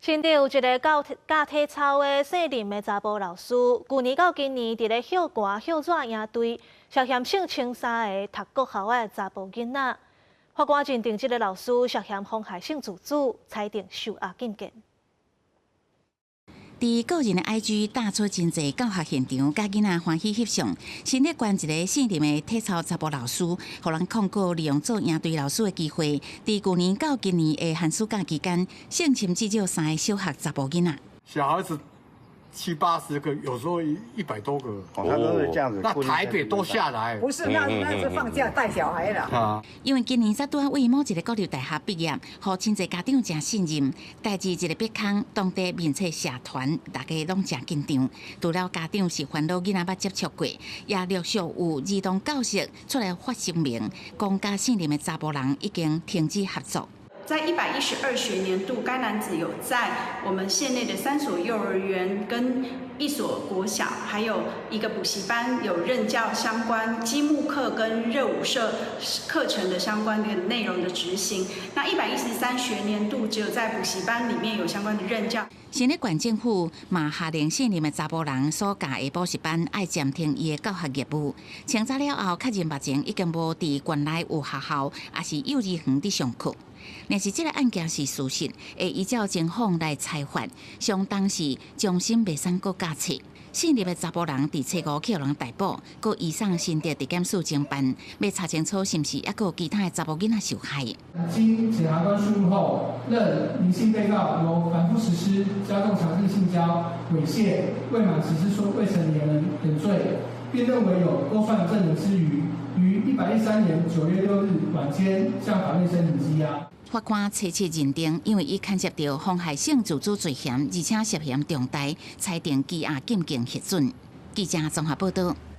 新竹有一个教体操的姓林的查甫老师，去年到今年伫咧校歌、校纸赢队，涉嫌性侵3个读国校的查甫囡仔。法官认定这个老师涉嫌妨害性自主，裁定受押禁见。伫个人的 IG 打出真侪教学现场，甲囡仔欢喜翕相。新咧关一个姓林的体操查甫老师，互人控告利用做赢队老师的机会，伫去年到今年的寒暑假期间，性侵至少3个小学查甫囡仔。小孩子70、80个，有时候100多个，他都是这样子。那台北都下来。不是，那是放假带小孩啦。啊，因为今年才拄啊为某一个国立大学毕业，互真侪家长真信任。代志一个别空，当地面册社团大家拢真紧张。除了家长是烦恼囡仔捌接触过，也陆续有儿童教师出来发声明，讲甲姓林的查甫人已经停止合作。在112学年度，该男子有在我们县内的3所幼儿园、跟1所国小，还有一个补习班有任教相关积木课跟热舞社课程的相关的内容的执行。那113学年度，只有在补习班里面有相关的任教。新北县政府嘛下令姓林的查甫人所教的补习班爱暂停伊的教学业务。清查了后，确认目前已经无伫县内有学校，也是幼儿园伫上课。若是这个案件是事实，会依照情况来裁罚，相当是终身袂使阁加册。姓林的查甫人伫初5去人逮捕，佮移送新竹地检署侦办，要查清楚是毋是还有其他的查甫囡仔受害。经检察官书后，认林姓被告有反复实施加重强制性交、猥亵、未满实施说未成年人等罪，并认为有勾算证人之余，于113年9月6日晚间向法院申请羁押。法官切认定，因为伊牵涉到妨害性自主罪嫌，而且涉嫌重大，裁定羁押禁见核准。记者综合报道。